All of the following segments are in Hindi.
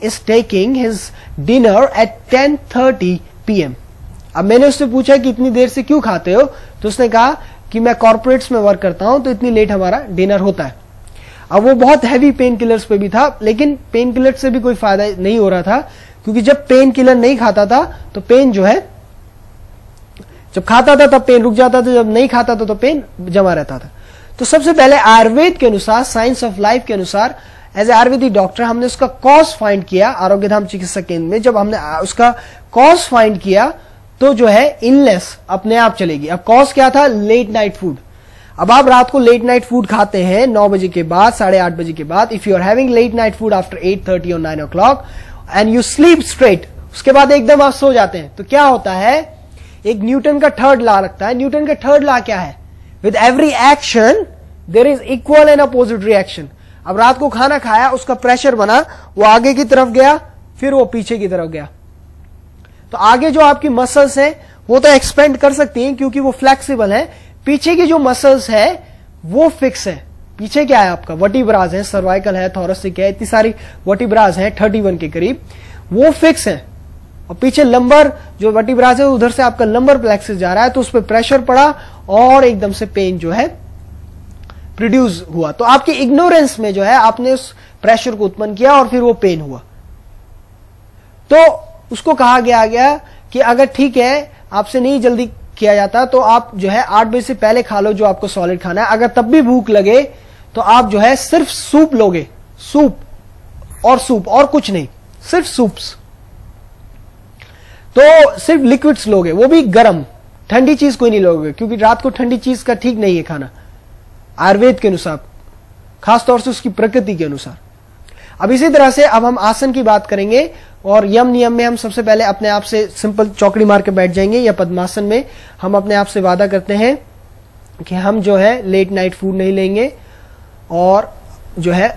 is taking his dinner at 10:30 PM. अब मैंने उससे पूछा कि इतनी देर से क्यों खाते हो, तो उसने कहा कि मैं कॉर्पोरेट्स में वर्क करता हूं तो इतनी लेट हमारा डिनर होता है। अब वो बहुत हैवी पेन किलर्स पे भी था, लेकिन पेन किलर से भी कोई फायदा नहीं हो रहा था, क्योंकि जब पेन किलर नहीं खाता था तो पेन जो है, जब खाता था तब पेन रुक जाता था, जब नहीं खाता था तो पेन जमा रहता था। तो सबसे पहले आयुर्वेद के अनुसार, साइंस ऑफ लाइफ के अनुसार, एज ए आयुर्वेदिक डॉक्टर हमने उसका कॉज फाइंड किया आरोग्य धाम चिकित्सा केंद्र में। जब हमने उसका कॉज फाइंड किया तो जो है इलनेस अपने आप चलेगी। अब कॉज क्या था? Late night food. अब आप रात को लेट नाइट फूड खाते हैं 9 बजे के बाद, 8:30 बजे के बाद। If you are having late night food after 8:30 और 9 o'clock and you sleep straight, उसके बाद एकदम आप सो जाते हैं, तो क्या होता है? एक न्यूटन का थर्ड लॉ लगता है। न्यूटन का थर्ड लॉ क्या है? With every action there is equal and opposite reaction. अब रात को खाना खाया, उसका प्रेशर बना, वो आगे की तरफ गया, फिर वो पीछे की तरफ गया। तो आगे जो आपकी मसल्स हैं वो तो एक्सपेंड कर सकती हैं क्योंकि वो फ्लेक्सिबल है। पीछे की जो मसल्स है वो फिक्स है। पीछे क्या है आपका? वर्टिब्रास है, सर्वाइकल है, थोरेसिक है, इतनी सारी वर्टिब्रास है 31 के करीब, वो फिक्स है। और पीछे लंबर जो वर्टिब्रास है उधर से आपका लंबर प्लेक्सस जा रहा है, तो उस पर प्रेशर पड़ा और एकदम से पेन जो है प्रोड्यूस हुआ। तो आपकी इग्नोरेंस में जो है आपने उस प्रेशर को उत्पन्न किया और फिर वो पेन हुआ। तो उसको कहा गया कि अगर ठीक है आपसे नहीं जल्दी किया जाता तो आप जो है 8 बजे से पहले खा लो जो आपको सॉलिड खाना है। अगर तब भी भूख लगे तो आप जो है सिर्फ सूप लोगे, सूप और कुछ नहीं, सिर्फ सूप्स। तो सिर्फ लिक्विड्स लोगे, वो भी गर्म, ठंडी चीज कोई नहीं लोगे, क्योंकि रात को ठंडी चीज का ठीक नहीं है खाना आयुर्वेद के अनुसार, खासतौर से उसकी प्रकृति के अनुसार। अब इसी तरह से अब हम आसन की बात करेंगे और यम नियम में हम सबसे पहले अपने आप से सिंपल चौकड़ी मार के बैठ जाएंगे, या पद्मासन में हम अपने आप से वादा करते हैं कि हम जो है लेट नाइट फूड नहीं लेंगे और जो है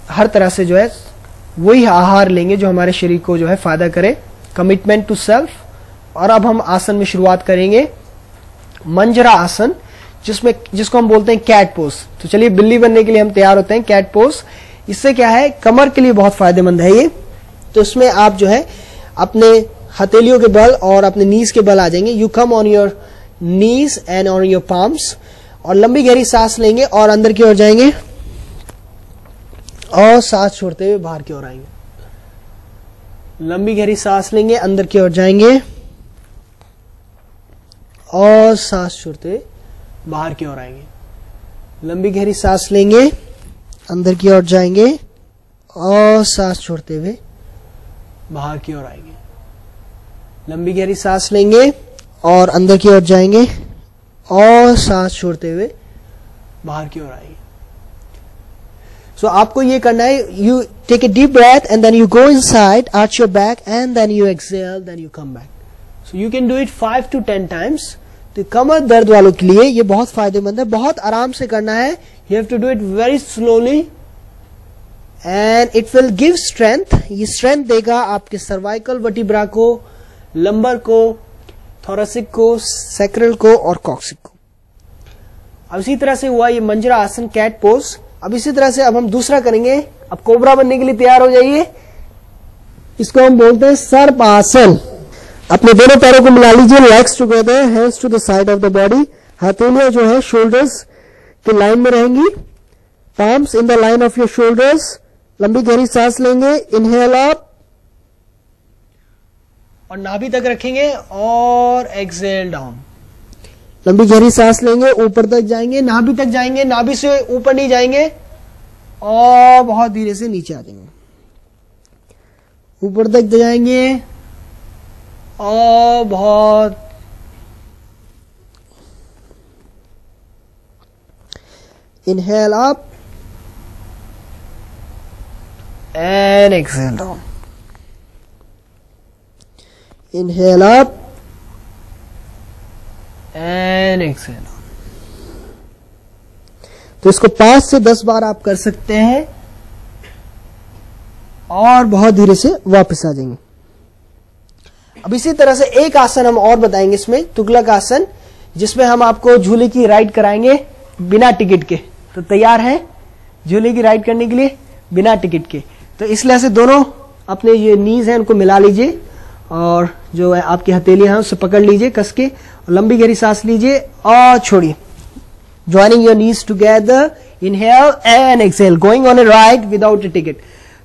हर तरह से जो है वही आहार लेंगे जो हमारे शरीर को जो है फायदा करे। Commitment to self. और अब हम आसन में शुरुआत करेंगे मंजरा आसन, जिसको हम बोलते हैं कैट पोज। तो चलिए बिल्ली बनने के लिए हम तैयार होते हैं। कैट पोज, इससे क्या है, कमर के लिए बहुत फायदेमंद है ये। तो इसमें आप जो है अपने हथेलियों के बल और अपने नीज के बल आ जाएंगे। You come on your knees and on your palms, और लंबी गहरी सांस लेंगे और अंदर की ओर जाएंगे और सांस छोड़ते हुए बाहर की ओर आएंगे। लंबी गहरी सांस लेंगे, अंदर की ओर जाएंगे और सांस छोड़ते हुए बाहर की ओर आएंगे। लंबी गहरी सांस लेंगे, अंदर की ओर जाएंगे और सांस छोड़ते हुए बाहर की ओर आएंगे। लंबी गहरी सांस लेंगे और अंदर की ओर जाएंगे और सांस छोड़ते हुए बाहर की ओर आएंगे। सो आपको ये करना है, you take a deep breath and then you go inside, arch your back and then you exhale, then you come back. So you can do it 5 to 10 times। तो कमर दर्द वालों के लिए ये बहुत फायदेमंद है, बहुत आराम से करना है। You have to do it very slowly and it will give strength. ये स्ट्रेंथ देगा आपके सर्वाइकल वर्टिब्रा को, लंबर को, थोरेसिक को, सैक्रल को और कॉक्सिक को। अब इसी तरह से हुआ ये मंजरा आसन, कैट पोज। अब इसी तरह से अब हम दूसरा करेंगे। अब कोबरा बनने के लिए तैयार हो जाइए। इसको हम बोलते हैं सर्प आसन। अपने दोनों पैरों को मिला लीजिए, legs together, hands to the side of the body. हथेलियां जो है शोल्डर्स की लाइन में रहेंगी, palms in the line of your shoulders. लंबी गहरी सांस लेंगे, इनहेल अप और नाभि तक रखेंगे और एक्सहेल डाउन। लंबी गहरी सांस लेंगे, ऊपर तक जाएंगे, नाभि तक जाएंगे, नाभि से ऊपर नहीं जाएंगे और बहुत धीरे से नीचे आ जाएंगे। ऊपर तक जाएंगे और बहुत inhale up and exhale down. Inhale up and exhale down. तो इसको 5 से 10 बार आप कर सकते हैं और बहुत धीरे से वापस आ जाएंगे। अब इसी तरह से एक आसन हम और बताएंगे इसमें, तुगलक आसन, जिसमें हम आपको झूले की राइड कराएंगे बिना टिकट के। तो तैयार हैं झूले की राइड करने के लिए बिना टिकट के? तो इसलिए से दोनों अपने ये नीज हैं उनको मिला लीजिए और जो है आपकी हथेलियां हैं उससे पकड़ लीजिए कस के, और लंबी गहरी सांस लीजिए और छोड़िए। Joining your knees together, inhale and exhale, going on A ride without A ticket.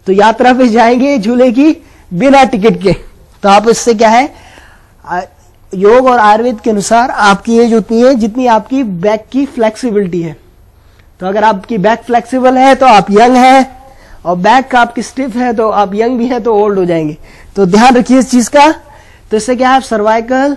तो यात्रा पे जाएंगे झूले की बिना टिकट के। तो आप इससे क्या है, योग और आयुर्वेद के अनुसार आपकी एज उतनी है जितनी आपकी बैक की फ्लेक्सिबिलिटी है। तो अगर आपकी बैक फ्लेक्सिबल है तो आप यंग है, और बैक का आपकी स्टिफ है तो आप यंग भी है तो ओल्ड हो जाएंगे। तो ध्यान रखिए इस चीज का। तो इससे क्या है, सर्वाइकल।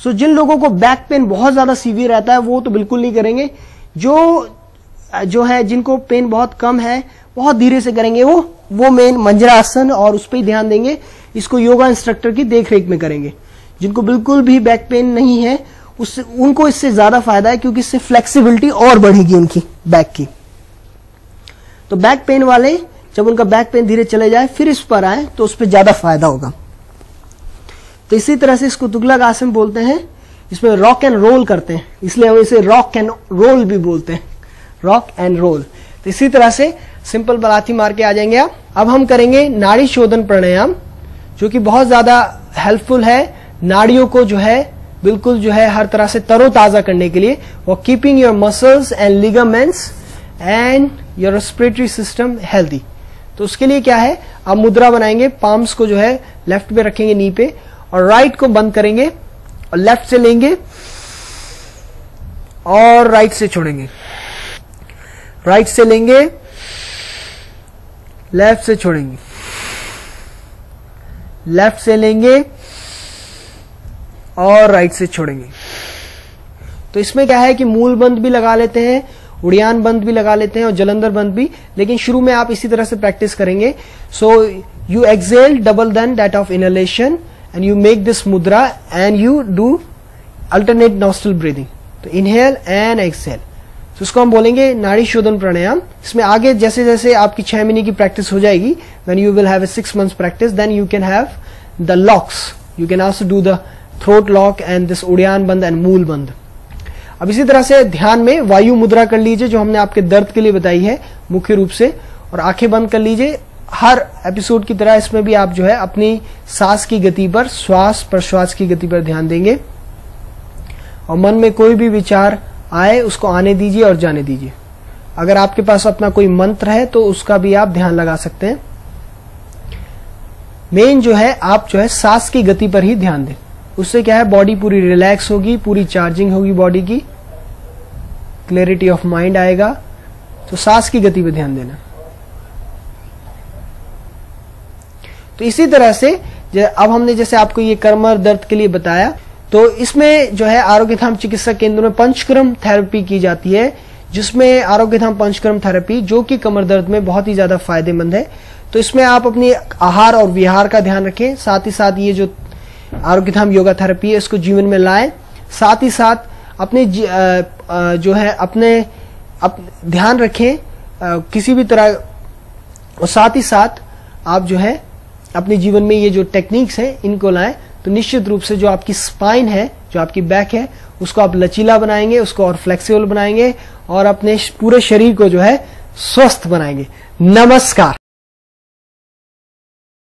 सो जिन लोगों को बैक पेन बहुत ज्यादा सीवियर रहता है वो तो बिल्कुल नहीं करेंगे। जो है जिनको पेन बहुत कम है बहुत धीरे से करेंगे वो मेन मंजरासन और उस पर ही ध्यान देंगे। इसको योगा इंस्ट्रक्टर की देखरेख में करेंगे। जिनको बिल्कुल भी बैक पेन नहीं है उससे उनको इससे ज्यादा फायदा है, क्योंकि इससे फ्लेक्सिबिलिटी और बढ़ेगी उनकी बैक की। तो बैक पेन वाले जब उनका बैक पेन धीरे चले जाए फिर इस पर आए तो उस पर ज्यादा फायदा होगा। तो इसी तरह से इसको तुगलक आसन बोलते हैं। इसमें रॉक एंड रोल करते हैं, इसलिए हम इसे रॉक एंड रोल भी बोलते हैं, रॉक एंड रोल। तो इसी तरह से सिंपल बलाथी मार के आ जाएंगे आप। अब हम करेंगे नाड़ी शोधन प्राणायाम, जो कि बहुत ज्यादा हेल्पफुल है नाड़ियों को जो है बिल्कुल जो है हर तरह से तरोताजा करने के लिए, और keeping your muscles and ligaments and your respiratory system healthy. तो उसके लिए क्या है, आप मुद्रा बनाएंगे, पाम्स को जो है लेफ्ट पे रखेंगे नी पे, और राइट को बंद करेंगे और लेफ्ट से लेंगे और राइट से छोड़ेंगे, राइट से लेंगे लेफ्ट से छोड़ेंगे, लेफ्ट से लेंगे और राइट से छोड़ेंगे। तो इसमें क्या है कि मूल बंद भी लगा लेते हैं, उड़ियान बंद भी लगा लेते हैं और जलंधर बंद भी, लेकिन शुरू में आप इसी तरह से प्रैक्टिस करेंगे। So you exhale double then that of inhalation and you make this mudra and you do alternate nostril breathing. तो इनहेल एंड एक्सेल। तो इसको हम बोलेंगे नाड़ी शोधन प्राणायाम। इसमें आगे जैसे जैसे आपकी 6 महीने की प्रैक्टिस हो जाएगी, when you will have a 6 months practice, then you can have the locks, you can also do the throat lock and this uddiyana bandh and मूल बंद। अब इसी तरह से ध्यान में वायु मुद्रा कर लीजिए जो हमने आपके दर्द के लिए बताई है मुख्य रूप से, और आंखें बंद कर लीजिए। हर एपिसोड की तरह इसमें भी आप जो है अपनी सांस की गति पर, श्वास प्रश्वास की गति पर ध्यान देंगे, और मन में कोई भी विचार आए उसको आने दीजिए और जाने दीजिए। अगर आपके पास अपना कोई मंत्र है तो उसका भी आप ध्यान लगा सकते हैं। मेन जो है आप जो है सांस की गति पर ही ध्यान दें, उससे क्या है बॉडी पूरी रिलैक्स होगी, पूरी चार्जिंग होगी बॉडी की, क्लैरिटी ऑफ माइंड आएगा। तो सांस की गति पे ध्यान देना। तो इसी तरह से अब हमने जैसे आपको ये कमर दर्द के लिए बताया, तो इसमें जो है आरोग्यधाम चिकित्सा केंद्र में पंचकर्म थेरेपी की जाती है, जिसमें आरोग्यधाम पंचकर्म थेरेपी जो कि कमर दर्द में बहुत ही ज्यादा फायदेमंद है। तो इसमें आप अपनी आहार और विहार का ध्यान रखें, साथ ही साथ ये जो आरोग्यधाम योगा थेरेपी है इसको जीवन में लाएं। साथ ही साथ अपने जो है अपने ध्यान रखें किसी भी तरह, और साथ ही साथ आप जो है अपने जीवन में ये जो टेक्निक्स हैं इनको लाएं। तो निश्चित रूप से जो आपकी स्पाइन है, जो आपकी बैक है, उसको आप लचीला बनाएंगे, उसको और फ्लेक्सिबल बनाएंगे, और अपने पूरे शरीर को जो है स्वस्थ बनाएंगे। नमस्कार।